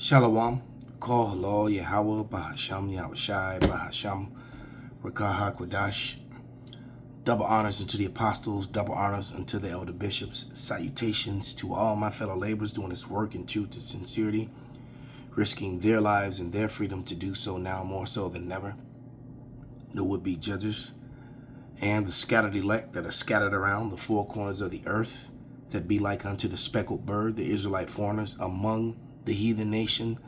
Shalom, Kol Halal Yahweh Bahasham Yahushai Bahasham Rakaha Kwadash. Double honors unto the apostles, double honors unto the elder bishops. Salutations to all my fellow laborers doing this work in truth and sincerity, risking their lives and their freedom to do so now more so than ever. The would-be judges and the scattered elect that are scattered around the four corners of the earth, that be like unto the speckled bird, the Israelite foreigners among the heathen nations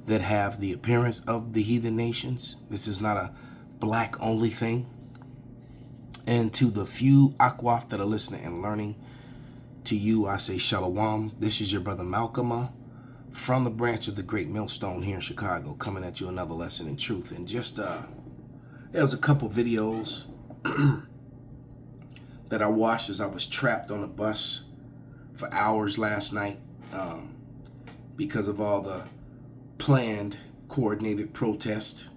that have the appearance of the heathen nations. This is not a black only thing. And to the few Akwaf that are listening and learning, to you I say Shalom. This is your brother Malcolm from the branch of the Great Millstone here in Chicago, coming at you another lesson in truth. And just there was a couple videos that I watched as I was trapped on a bus for hours last night because of all the planned coordinated protest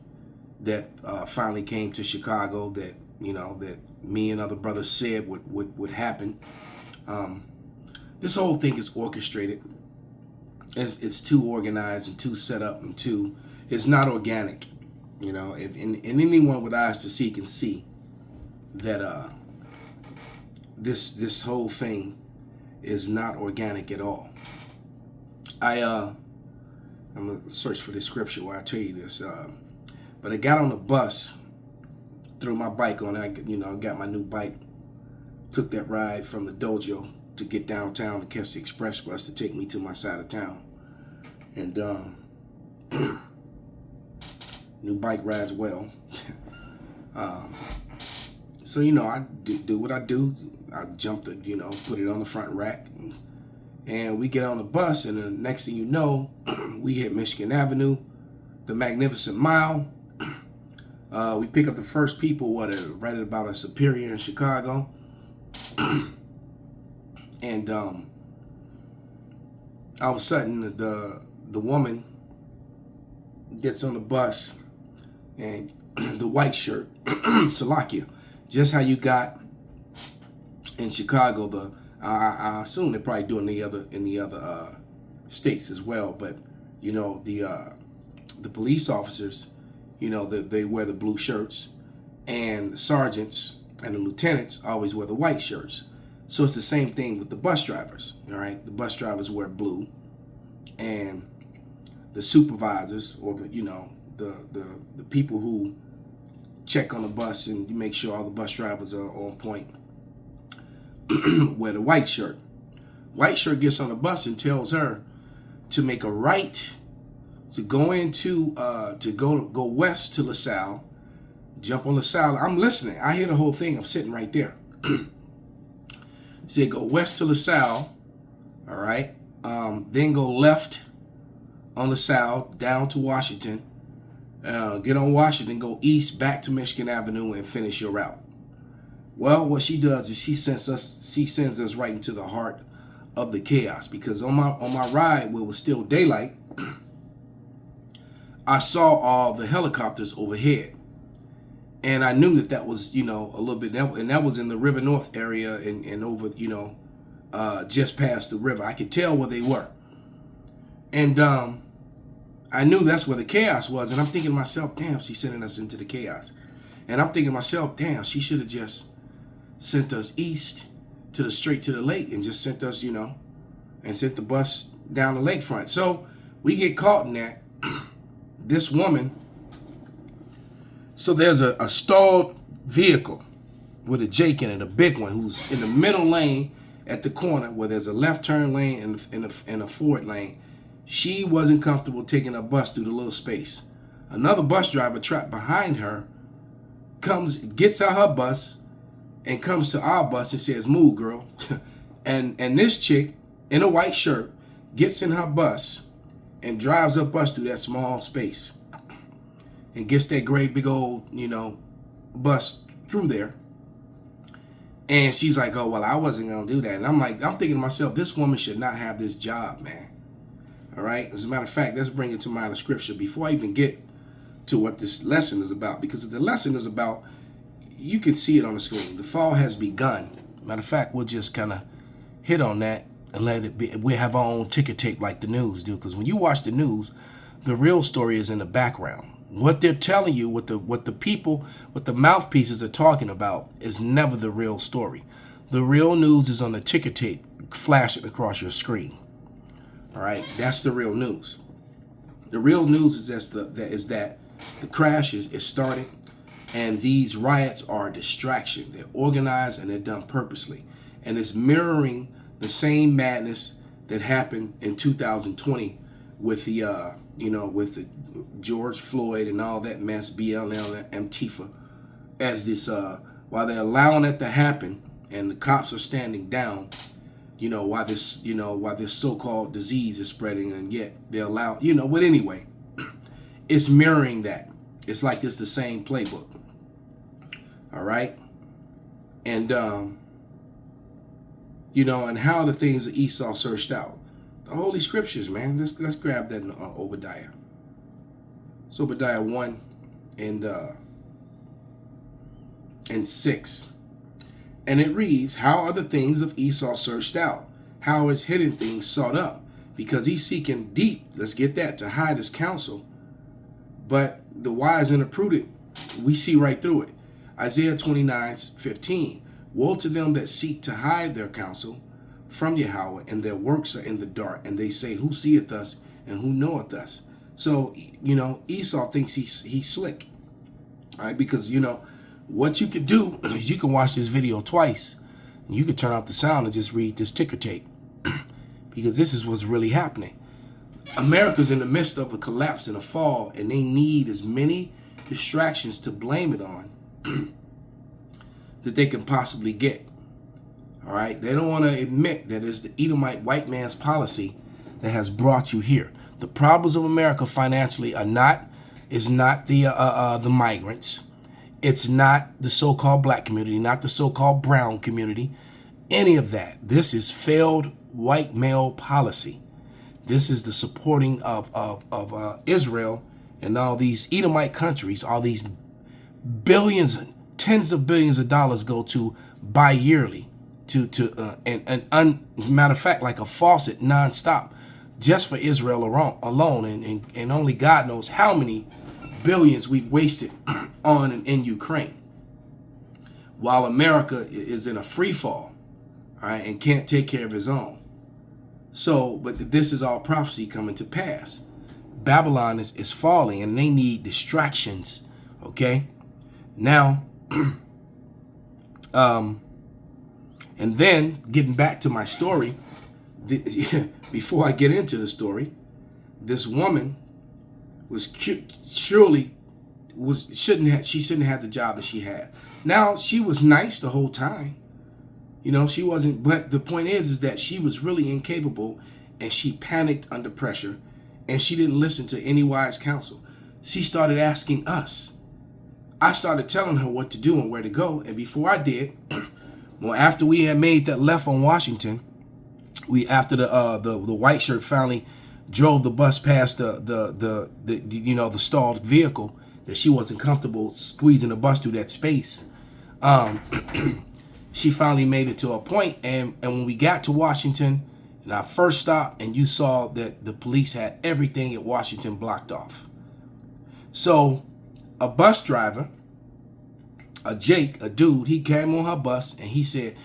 that finally came to Chicago, that that me and other brothers said would happen. This whole thing is orchestrated. It's too organized and too set up and too, it's not organic. And anyone with eyes to see can see that this whole thing is not organic at all. I'm gonna search for the scripture while I tell you this. But I got on the bus, threw my bike on. I got my new bike, took that ride from the dojo to get downtown to catch the express bus to take me to my side of town. And new bike rides well. So I do what I do. I jumped put it on the front rack, and we get on the bus, and the next thing you know, we hit Michigan Avenue, the Magnificent Mile. We pick up the first people right at about a Superior in Chicago, and all of a sudden the woman gets on the bus, and the white shirt, Salakia, just how you got in Chicago. I assume they're probably doing in the other states as well. But the police officers, they wear the blue shirts, and the sergeants and the lieutenants always wear the white shirts. So it's the same thing with the bus drivers. All right, the bus drivers wear blue, and the supervisors, or the people who check on the bus and make sure all the bus drivers are on point, wear the white shirt. White shirt gets on the bus and tells her to make a right to go into to go west to LaSalle, jump on LaSalle. I'm listening. I hear the whole thing. I'm sitting right there. Said go west to LaSalle, all right. Then go left on LaSalle down to Washington. Get on Washington, go east back to Michigan Avenue, and finish your route. Well, what she does is she sends us right into the heart of the chaos, because on my ride, where it was still daylight, I saw all the helicopters overhead, and I knew that was a little bit, and that was in the River North area and over just past the river. I could tell where they were, and I knew that's where the chaos was. And I'm thinking to myself, damn, she's sending us into the chaos. And I'm thinking to myself, damn, she should have just sent us east straight to the lake, and just sent us, and sent the bus down the lakefront. So we get caught in that. This woman, so there's a stalled vehicle with a Jake in it, a big one, who's in the middle lane at the corner where there's a left turn lane and a forward lane. She wasn't comfortable taking a bus through the little space. Another bus driver trapped behind her gets out her bus and comes to our bus and says, "Move, girl." and this chick in a white shirt gets in her bus and drives her bus through that small space and gets that great big old, bus through there. And she's like, "Oh, well, I wasn't going to do that." And I'm thinking to myself, this woman should not have this job, man. All right. As a matter of fact, let's bring it to mind of scripture before I even get to what this lesson is about. Because if the lesson is about, you can see it on the screen. The fall has begun. Matter of fact, we'll just kind of hit on that and let it be. We have our own ticker tape like the news do. Because when you watch the news, the real story is in the background. What they're telling you, what the people, what the mouthpieces are talking about, is never the real story. The real news is on the ticker tape flashing across your screen. All right, that's the real news. The real news is that the crash is started, and these riots are a distraction. They're organized and they're done purposely, and it's mirroring the same madness that happened in 2020 with the with the George Floyd and all that mess, BLM, Antifa, as this while they're allowing it to happen and the cops are standing down, while this so-called disease is spreading, and yet they allow, but anyway, it's mirroring that. It's like it's the same playbook. All right. And and how the things that Esau searched out. The Holy Scriptures, man. Let's grab that in Obadiah. So Obadiah 1 and 6. And it reads, how are the things of Esau searched out? How is hidden things sought up? Because he's seeking deep, let's get that, to hide his counsel. But the wise and the prudent, we see right through it. Isaiah 29:15. Woe to them that seek to hide their counsel from Yahweh, and their works are in the dark. And they say, who seeth us and who knoweth us? So, Esau thinks he's slick. All right, because, what you could do is you can watch this video twice, and you could turn off the sound and just read this ticker tape, because this is what's really happening. America's in the midst of a collapse and a fall, and they need as many distractions to blame it on that they can possibly get. All right, they don't want to admit that it's the Edomite white man's policy that has brought you here. The problems of America financially is not the migrants. It's not the so-called black community, not the so-called brown community, any of that. This is failed white male policy. This is the supporting of Israel and all these Edomite countries, all these billions, tens of billions of dollars go to bi-yearly matter of fact, like a faucet nonstop, just for Israel alone, and only God knows how many billions we've wasted on and in Ukraine, while America is in a free fall, all right, and can't take care of his own. So, but this is all prophecy coming to pass. Babylon is falling, and they need distractions. Okay, now, and then getting back to my story, before I get into the story, this woman shouldn't have the job that she had. Now, she was nice the whole time. She wasn't, but the point is that she was really incapable, and she panicked under pressure, and she didn't listen to any wise counsel. She started asking us. I started telling her what to do and where to go, and before I did, well, after we had made that left on Washington, after the white shirt finally drove the bus past the stalled vehicle, that she wasn't comfortable squeezing the bus through that space. She finally made it to a point, and when we got to Washington, and I first stopped, and you saw that the police had everything at Washington blocked off. So a bus driver, a dude, he came on her bus, and he said,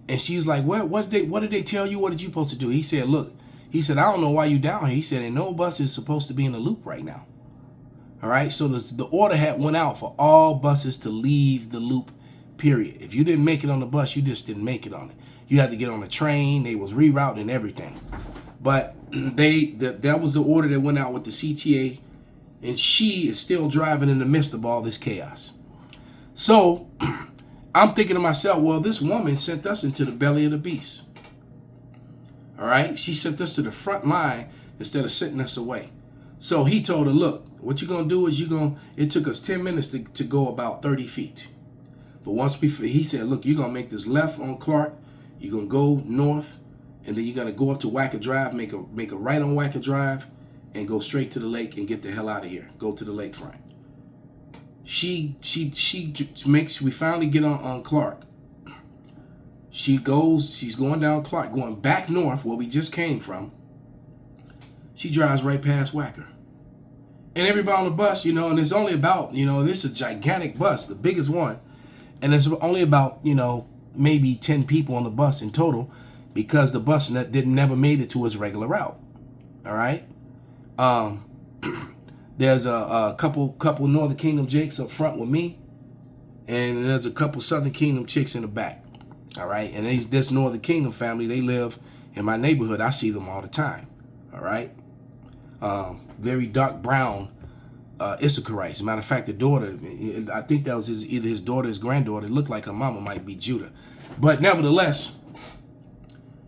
and she's like, what did they tell you? What did you supposed to do? He said, look, he said, I don't know why you down here. He said, and no bus is supposed to be in the loop right now. All right, so the order had went out for all buses to leave the loop, period. If you didn't make it on the bus, you just didn't make it on it. You had to get on the train. They was rerouting and everything. But that was the order that went out with the CTA, and she is still driving in the midst of all this chaos. So I'm thinking to myself, well, this woman sent us into the belly of the beast. All right, she sent us to the front line instead of sending us away. So he told her, look, what you're going to do is it took us 10 minutes to go about 30 feet. But he said, look, you're going to make this left on Clark. You're going to go north, and then you're going to go up to Wacker Drive, make a right on Wacker Drive, and go straight to the lake and get the hell out of here. Go to the lakefront. We finally get on Clark. she's going down Clark, going back north where we just came from. She drives right past Wacker. And everybody on the bus, and it's only about, this is a gigantic bus, the biggest one. And there's only about, maybe 10 people on the bus in total because the bus never made it to its regular route. All right. There's a couple Northern Kingdom Jakes up front with me. And there's a couple Southern Kingdom chicks in the back. All right. And this Northern Kingdom family, they live in my neighborhood. I see them all the time. All right. Very dark brown Issacharites. As a matter of fact, the daughter, I think that was either his daughter or his granddaughter. It looked like her mama might be Judah. But nevertheless,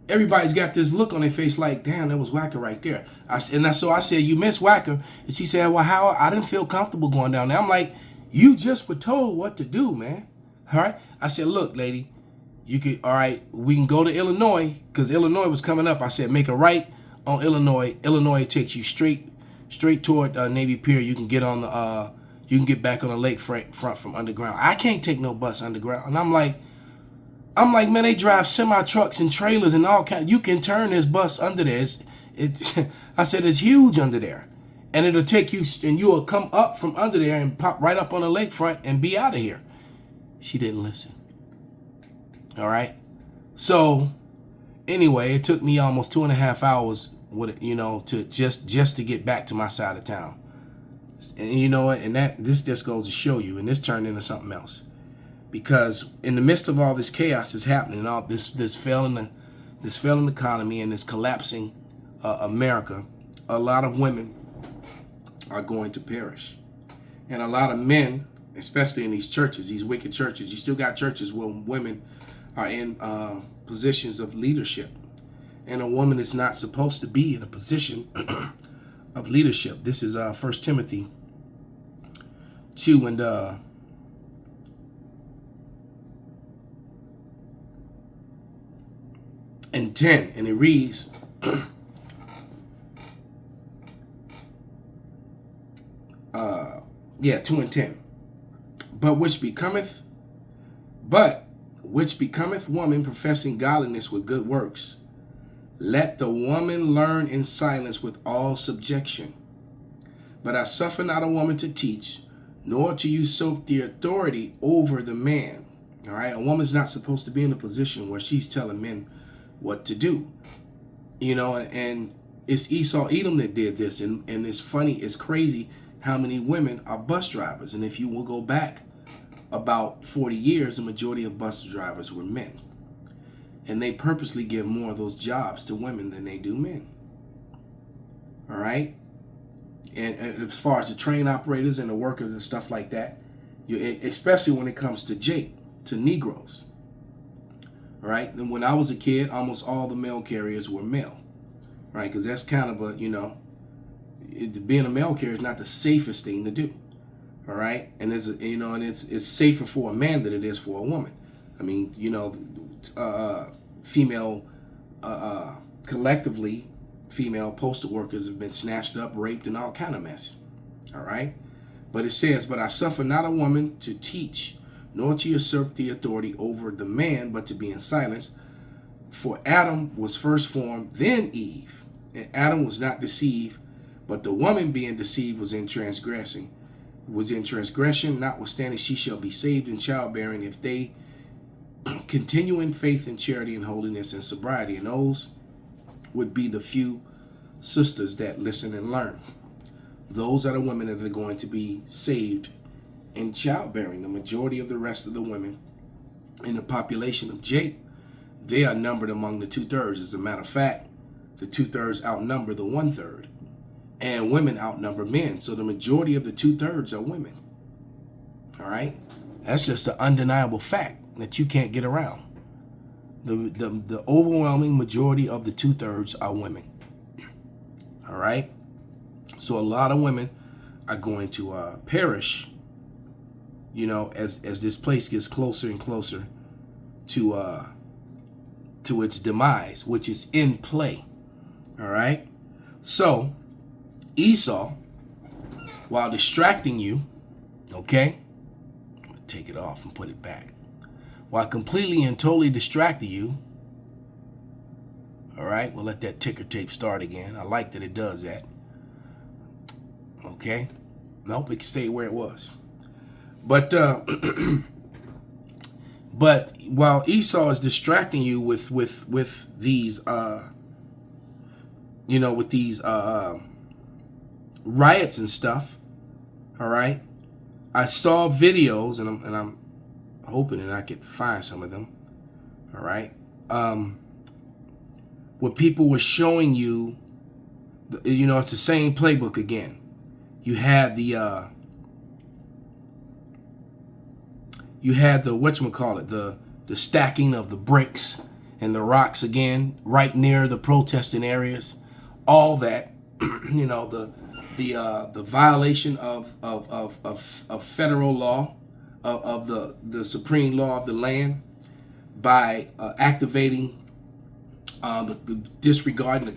everybody's got this look on their face like, damn, that was Wacker right there. So I said, you miss Wacker? And she said, well, how? I didn't feel comfortable going down there. I'm like, you just were told what to do, man. All right. I said, look, lady, all right, we can go to Illinois because Illinois was coming up. I said, make a right on Illinois. Illinois takes you straight toward Navy Pier. You can get you can get back on the lakefront from underground. I can't take no bus underground. And I'm like, man, they drive semi trucks and trailers and all kinds. You can turn this bus under there. I said it's huge under there, and it'll take you, and you will come up from under there and pop right up on the lakefront and be out of here. She didn't listen. All right. So anyway, it took me almost 2.5 hours with it, to just to get back to my side of town. And you know what? And this just goes to show you, and this turned into something else. Because in the midst of all this chaos that's happening, all this failing economy and this collapsing America, a lot of women are going to perish. And a lot of men, especially in these churches, these wicked churches, you still got churches where women are in positions of leadership. And a woman is not supposed to be in a position of leadership. This is 1 Timothy 2 and 10. And it reads, 2 and 10. But which becometh woman professing godliness with good works, let the woman learn in silence with all subjection. But I suffer not a woman to teach, nor to usurp the authority over the man. All right, a woman's not supposed to be in a position where she's telling men what to do. And it's Esau Edom that did this. And it's funny, it's crazy how many women are bus drivers. And if you will go back about 40 years, the majority of bus drivers were men. And they purposely give more of those jobs to women than they do men. All right? And as far as the train operators and the workers and stuff like that, especially when it comes to Negroes. All right? And when I was a kid, almost all the mail carriers were male. Right? Because that's kind of being a mail carrier is not the safest thing to do. All right? And it's safer for a man than it is for a woman. I mean, female collectively, female postal workers have been snatched up, raped, and all kind of mess. All right? But it says, but I suffer not a woman to teach, nor to usurp the authority over the man, but to be in silence. For Adam was first formed, then Eve. And Adam was not deceived, but the woman being deceived was in transgression, notwithstanding she shall be saved in childbearing if they continue in faith and charity and holiness and sobriety. And those would be the few sisters that listen and learn. Those are the women that are going to be saved in childbearing. The majority of the rest of the women in the population of Jake, they are numbered among the 2/3. As a matter of fact, the 2/3 outnumber the 1/3. And women outnumber men. So the majority of the 2/3 are women. All right? That's just an undeniable fact that you can't get around. The overwhelming majority of the 2/3 are women. All right? So a lot of women are going to perish, as this place gets closer and closer to its demise, which is in play. All right? So Esau, while distracting you, okay? I'm going to take it off and put it back. while completely and totally distracting you. All right, we'll let that ticker tape start again. I like that it does that. Okay. Nope, it can stay where it was. But but while Esau is distracting you with these with these riots and stuff, all right, I saw videos, and I'm hoping that I could find some of them, all right, where people were showing you, it's the same playbook again. You had the whatchamacallit, the stacking of the bricks and the rocks again, right near the protesting areas, all that, the violation of federal law, of the supreme law of the land, by activating disregarding the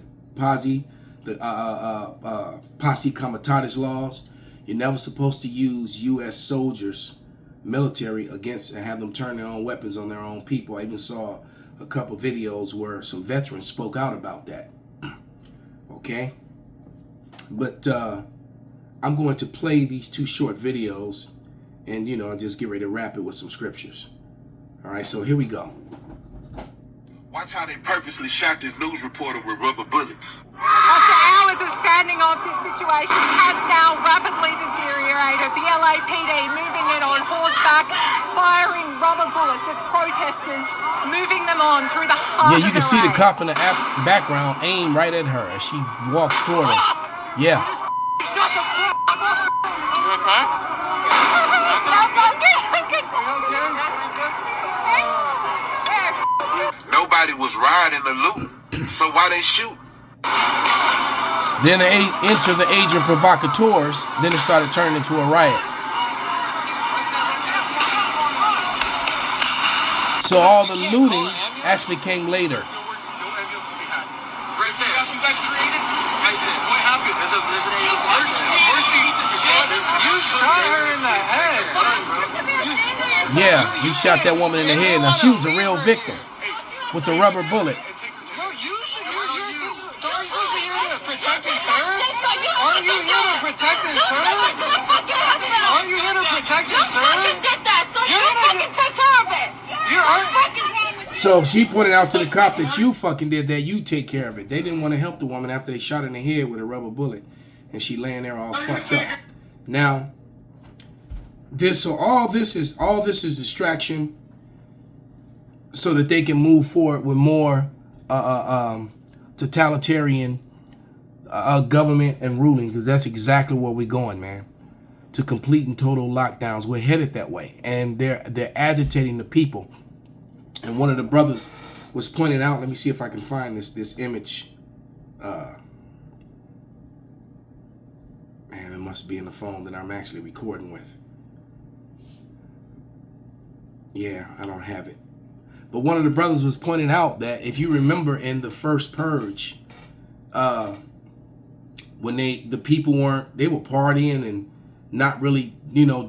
posse comitatus laws. You're never supposed to use U.S. soldiers, military, against and have them turn their own weapons on their own people. I even saw a couple videos where some veterans spoke out about that. Okay, but I'm going to play these two short videos, and just get ready to wrap it with some scriptures. All right, so here we go. Watch how they purposely shot this news reporter with rubber bullets. After hours of standing off, this situation has now rapidly deteriorated. The LAPD moving in on horseback, firing rubber bullets at protesters, moving them on through the heart. Yeah, you can see the cop in the background aim right at her as she walks toward her. Yeah. Shut the fuck up. You okay? Nobody was riding the loop, so why they shoot? Then they enter the agent provocateurs. Then it started turning into a riot. So all the looting actually came later. What happened? You shot her in the head. Yeah, he shot that woman in the head. Now she was a real victim with the rubber bullet. No, you're supposed to be here to protect and serve? Aren't you here to protect and serve? Aren't you here to protect and serve? So she pointed out to the cop that you fucking did that. You take care of it. They didn't want to help the woman after they shot her in the head with a rubber bullet, and she laying there all fucked up. Now, all this is distraction, so that they can move forward with more totalitarian government and ruling, because that's exactly where we're going, man. To complete and total lockdowns. We're headed that way, and they're agitating the people. And one of the brothers was pointing out. Let me see if I can find this image. Man, it must be in the phone that I'm actually recording with. Yeah, I don't have it. But one of the brothers was pointing out that if you remember in the first purge, when the people were partying and not really,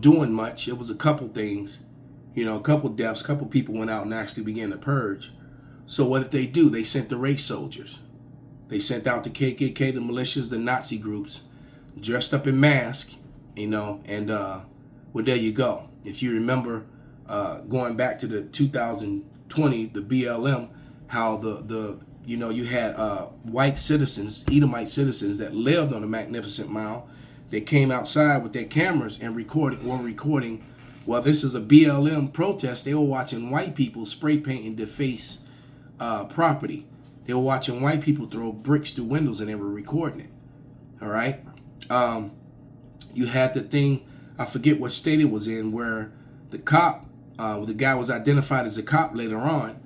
doing much. It was a couple things, a couple deaths, a couple people went out and actually began to purge. So what did they do? They sent the race soldiers. They sent out the KKK, the militias, the Nazi groups, dressed up in masks, and well, there you go. If you remember, going back to the 2020, the BLM, how you had white citizens, Edomite citizens that lived on the Magnificent Mile. They came outside with their cameras and recording. Well, this is a BLM protest. They were watching white people spray paint and deface property. They were watching white people throw bricks through windows, and they were recording it. All right. You had the thing, I forget what state it was in, where the cop, the guy was identified as a cop later on,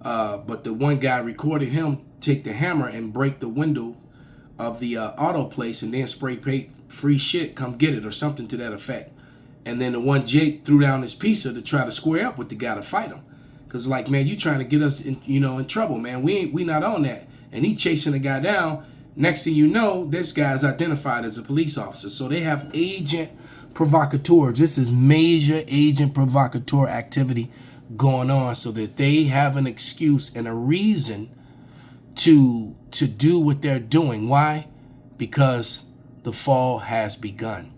but the one guy recorded him take the hammer and break the window of the auto place and then spray paint "free shit, come get it" or something to that effect. And then the one Jake threw down his pizza to try to square up with the guy to fight him, because like, man, you trying to get us in trouble, man. We not on that. And he chasing the guy down. Next thing you know, this guy's identified as a police officer. So they have agent provocateurs. This is major agent provocateur activity going on so that they have an excuse and a reason to do what they're doing. Why? Because the fall has begun.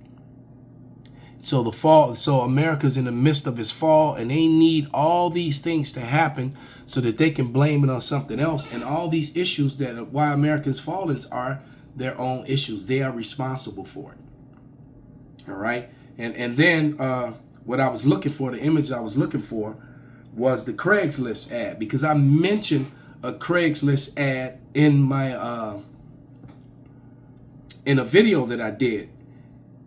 So America's in the midst of its fall, and they need all these things to happen so that they can blame it on something else. And all these issues that why America's fallen are their own issues. They are responsible for it. All right. And then what I was looking for, the image I was looking for was the Craigslist ad, because I mentioned a Craigslist ad in my in a video that I did.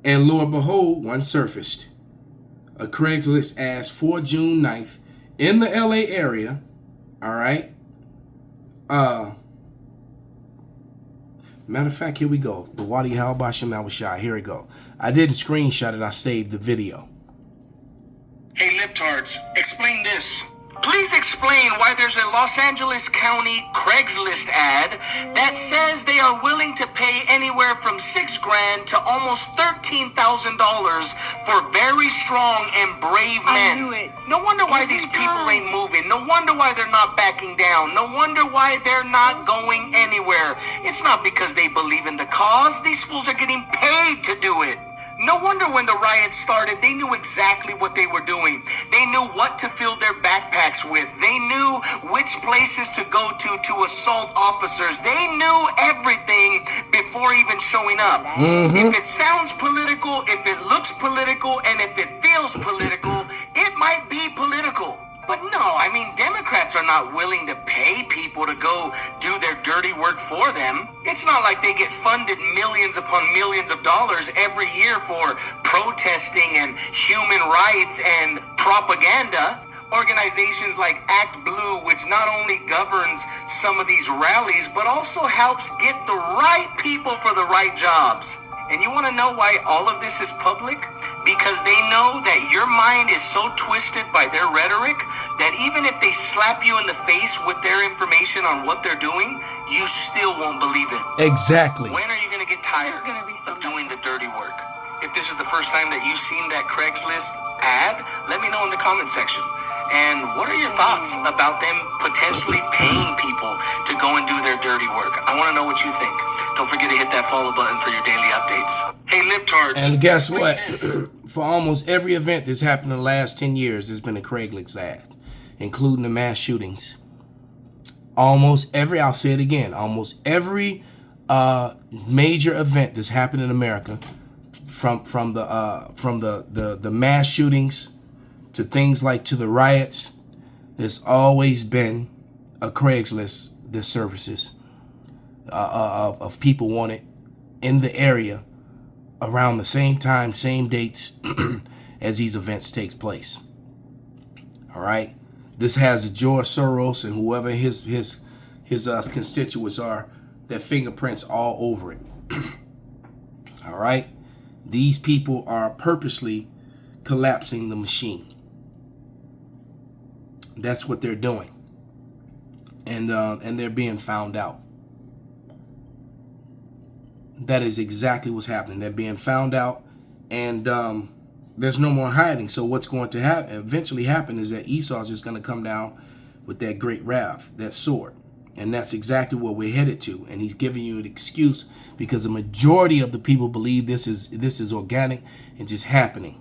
And lo and behold, one surfaced. A Craigslist ad for June 9th in the LA area. All right. Matter of fact, here we go. The Wadi Halbashim Awashai. Here we go. I didn't screenshot it. I saved the video. Hey, libtards, explain this. Please explain why there's a Los Angeles County Craigslist ad that says they are willing to pay anywhere from $6,000 to almost $13,000 for very strong and brave men. I knew it. No wonder why these people ain't moving. No wonder why they're not backing down. No wonder why they're not going anywhere. It's not because they believe in the cause. These fools are getting paid to do it. No wonder when the riots started, they knew exactly what they were doing. They knew what to fill their backpacks with. They knew which places to go to assault officers. They knew everything before even showing up. If it sounds political, if it looks political, and if it feels political, it might be political. But no, I mean, Democrats are not willing to pay people to go do their dirty work for them. It's not like they get funded millions upon millions of dollars every year for protesting and human rights and propaganda. Organizations like Act Blue, which not only governs some of these rallies, but also helps get the right people for the right jobs. And you want to know why all of this is public? Because they know that your mind is so twisted by their rhetoric that even if they slap you in the face with their information on what they're doing, you still won't believe it. Exactly. When are you going to get tired of doing the dirty work? If this is the first time that you've seen that Craigslist ad, let me know in the comment section. And what are your thoughts about them potentially paying people to go and do their dirty work? I want to know what you think. Don't forget to hit that follow button for your daily updates. Hey, libtards. And guess what? For almost every event that's happened in the last 10 years, there's been a Craigslist ad, including the mass shootings. Almost every major event that's happened in America, from the mass shootings to things like to the riots, there's always been a Craigslist that surfaces of people wanted in the area around the same time, same dates as these events takes place. All right, this has George Soros and whoever his constituents are, their fingerprints all over it. All right, these people are purposely collapsing the machine. That's what they're doing, and they're being found out. That is exactly what's happening. They're being found out, and there's no more hiding. So what's going to eventually happen is that Esau's just going to come down with that great wrath, that sword, and that's exactly what we're headed to. And he's giving you an excuse because the majority of the people believe this is organic and just happening,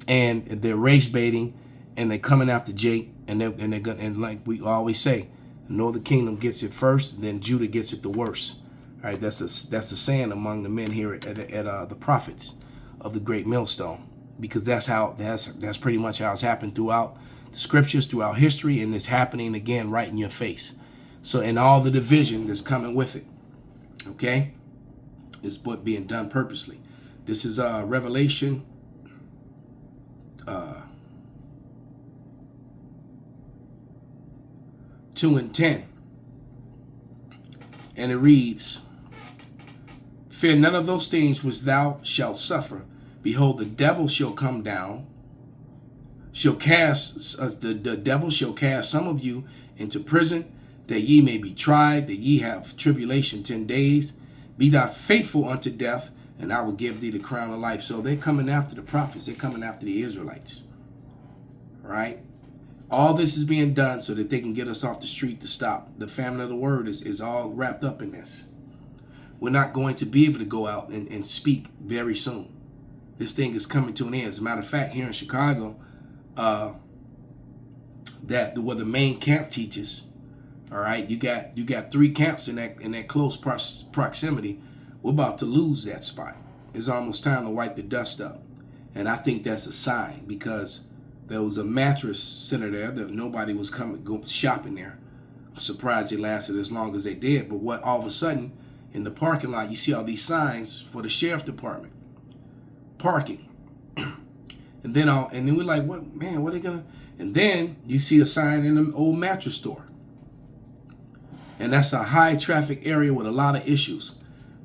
and they're race baiting. And they're coming after Jake, and they're gonna, and like we always say, the Northern Kingdom gets it first, and then Judah gets it the worst. All right, that's a saying among the men here at the prophets of the Great Millstone, because that's pretty much how it's happened throughout the scriptures, throughout history, and it's happening again right in your face. So, and all the division that's coming with it, okay, is what being done purposely. This is Revelation. 2:10, and it reads, "Fear none of those things which thou shalt suffer. Behold, the devil shall come down, the devil shall cast some of you into prison, that ye may be tried, that ye have tribulation 10 days. Be thou faithful unto death, and I will give thee the crown of life." So they're coming after the prophets. They're coming after the Israelites. Right? All this is being done so that they can get us off the street to stop. The family of the word is all wrapped up in this. We're not going to be able to go out and speak very soon. This thing is coming to an end. As a matter of fact, here in Chicago, where the main camp teaches, all right, you got 3 camps in that close proximity. We're about to lose that spot. It's almost time to wipe the dust up. And I think that's a sign, because there was a mattress center there that nobody was go shopping there. I'm surprised they lasted as long as they did. But what all of a sudden in the parking lot, you see all these signs for the sheriff's department parking, and then we're like, what, man? What are they gonna? And then you see a sign in an old mattress store, and that's a high traffic area with a lot of issues,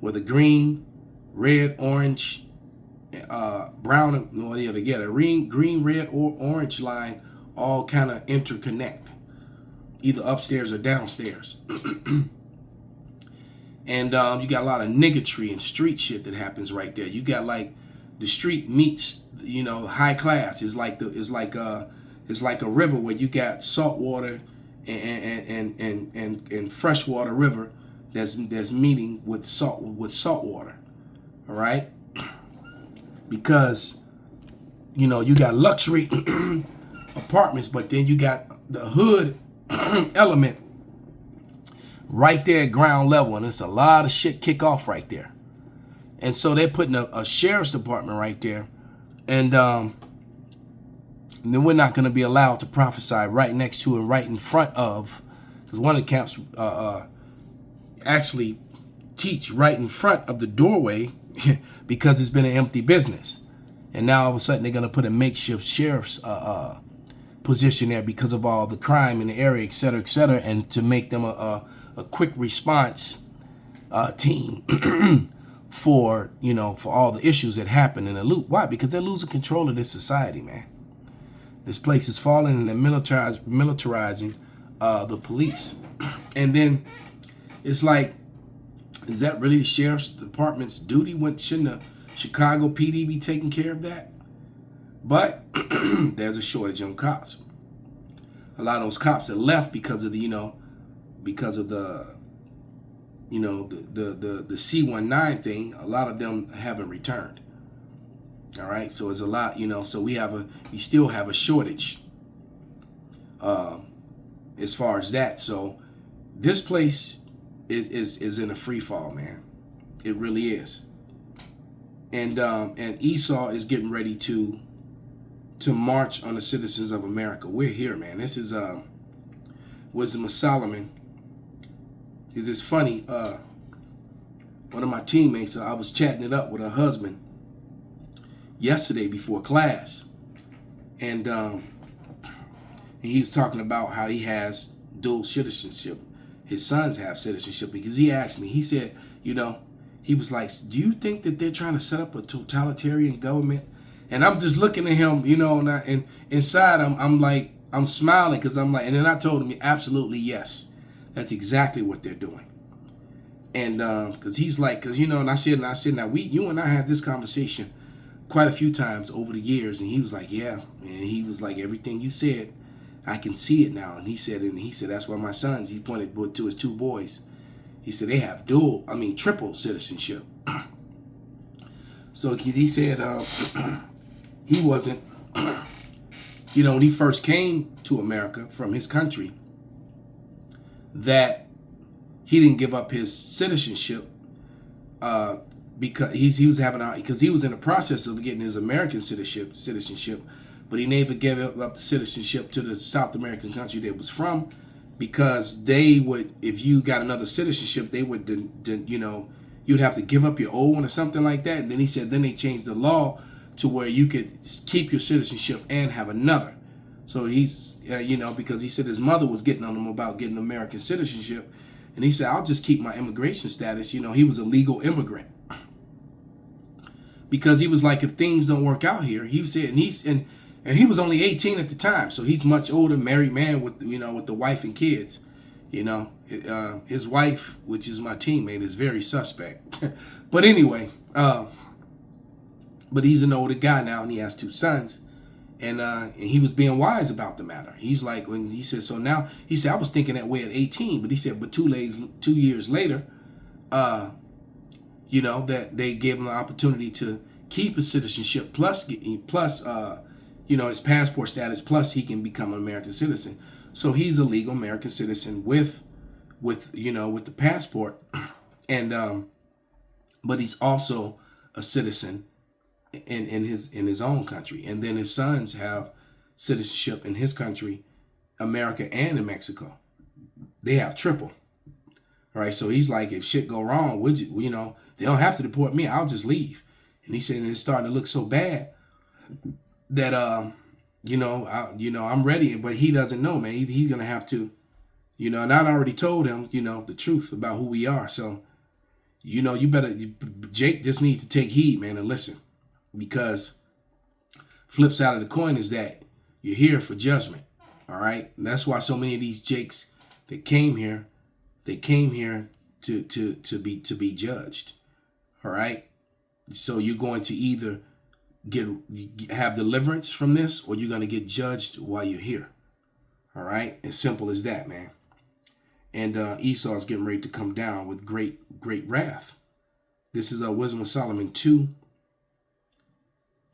with a green, red, orange, brown, a green, red, or orange line all kind of interconnect, either upstairs or downstairs. And you got a lot of niggatry and street shit that happens right there. You got like the street meets, high class. It's like a river where you got salt water and freshwater river that's meeting with salt water. All right. Because, you got luxury apartments, but then you got the hood element right there at ground level. And it's a lot of shit kick off right there. And so they're putting a sheriff's department right there. And then we're not going to be allowed to prophesy right next to and right in front of, because one of the camps actually teach right in front of the doorway because it's been an empty business. And now all of a sudden they're going to put a makeshift sheriff's position there because of all the crime in the area, et cetera, and to make them a quick response team for all the issues that happen in the loop. Why? Because they're losing control of this society, man. This place is falling, and they're militarizing the police. And then it's like, is that really the sheriff's department's duty? Shouldn't the Chicago PD be taking care of that? But there's a shortage on cops. A lot of those cops that left because of the C-19 thing, a lot of them haven't returned. All right, so it's a lot, so we still have a shortage as far as that. So this place is in a free fall, man. It really is. And Esau is getting ready to march on the citizens of America. We're here, man. This is Wisdom of Solomon. It's funny, one of my teammates, I was chatting it up with her husband yesterday before class, and he was talking about how he has dual citizenship. His sons have citizenship, because he asked me, he said, he was like, do you think that they're trying to set up a totalitarian government? And I'm just looking at him, and inside I'm smiling, because I'm like, and then I told him, absolutely yes. That's exactly what they're doing. And because he's like, and I said, now you and I had this conversation quite a few times over the years, and he was like, yeah, and he was like, everything you said, I can see it now. And he said, that's why my sons, he pointed to his 2 boys. He said they have triple citizenship. So he said he wasn't, when he first came to America from his country, that he didn't give up his citizenship because he was in the process of getting his American citizenship, but he never gave up the citizenship to the South American country that he was from, because they would, if you got another citizenship, they would, you'd have to give up your old one or something like that. And then he said, then they changed the law to where you could keep your citizenship and have another. So he's, because he said his mother was getting on him about getting American citizenship. And he said, I'll just keep my immigration status. He was a legal immigrant. Because he was like, if things don't work out here, he said, and he was only 18 at the time. So he's much older, married man with the wife and kids. His wife, which is my teammate, is very suspect. But anyway, but he's an older guy now, and he has 2 sons. And he was being wise about the matter. He's like, when he said, so now, he said, I was thinking that way at 18, but he said, but 2 years later, you know, that they gave him the opportunity to keep his citizenship, plus you know, his passport status, plus he can become an American citizen. So he's a legal American citizen with you know, with the passport, and but he's also a citizen in his own country. And then his sons have citizenship in his country, America, and in Mexico. They have triple. All right, so he's like, if shit go wrong, would you know, they don't have to deport me. I'll just leave. And he said, and it's starting to look so bad that you know, I'm ready. But he doesn't know, man. He's gonna have to, you know. And I already told him, you know, the truth about who we are. So, you know, Jake just needs to take heed, man, and listen, because flip side of the coin is that you're here for judgment. All right, and that's why so many of these Jakes that came here, they came here to be judged. All right, so you're going to either have deliverance from this, or you're going to get judged while you're here. All right, as simple as that, man. And Esau is getting ready to come down with great wrath. This is Wisdom of Solomon 2,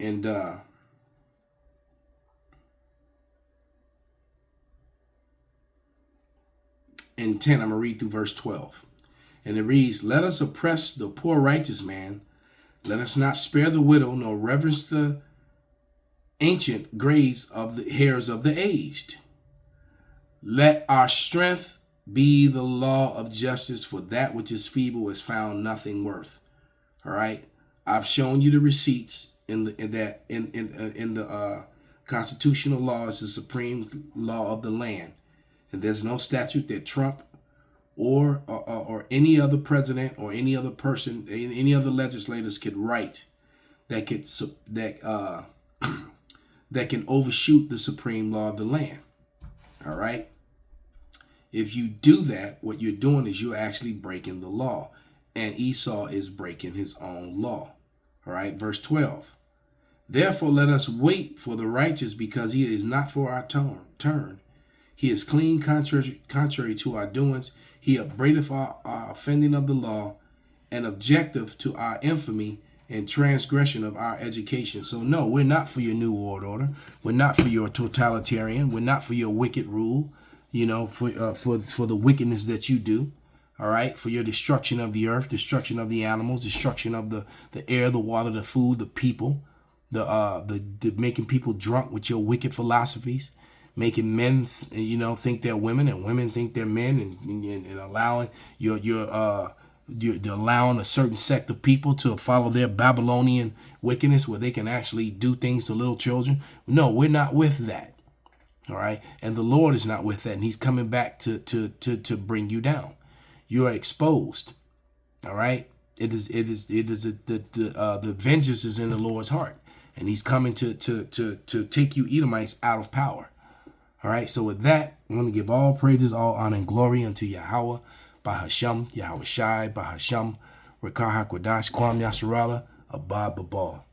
and in 10, I'm going to read through verse 12. And it reads, let us oppress the poor righteous man. Let us not spare the widow, nor reverence the ancient grays of the hairs of the aged. Let our strength be the law of justice, for that which is feeble is found nothing worth. All right. I've shown you the receipts in the constitutional law is the supreme law of the land. And there's no statute that Trump or any other president or any other person, any other legislators could write that can overshoot the supreme law of the land. All right. If you do that, what you're doing is you're actually breaking the law, and Esau is breaking his own law. All right. Verse 12. Therefore, let us wait for the righteous, because he is not for our turn. He is clean contrary to our doings. He upbraideth our offending of the law, and objective to our infamy and transgression of our education. So no, we're not for your new world order. We're not for your totalitarian. We're not for your wicked rule, you know, for the wickedness that you do. All right, for your destruction of the earth, destruction of the animals, destruction of the air, the water, the food, the people, the making people drunk with your wicked philosophies. Making men, you know, think they're women, and women think they're men, and allowing you're allowing a certain sect of people to follow their Babylonian wickedness, where they can actually do things to little children. No, we're not with that. All right, and the Lord is not with that, and He's coming back to bring you down. You are exposed. All right, the vengeance is in the Lord's heart, and He's coming to take you Edomites out of power. All right, so with that, I'm going to give all praises, all honor, and glory unto Yahweh, Bahasham, Yahweh Shai, Bahasham, Rekah HaKodash, Kwam Yasharala, Abad Babal.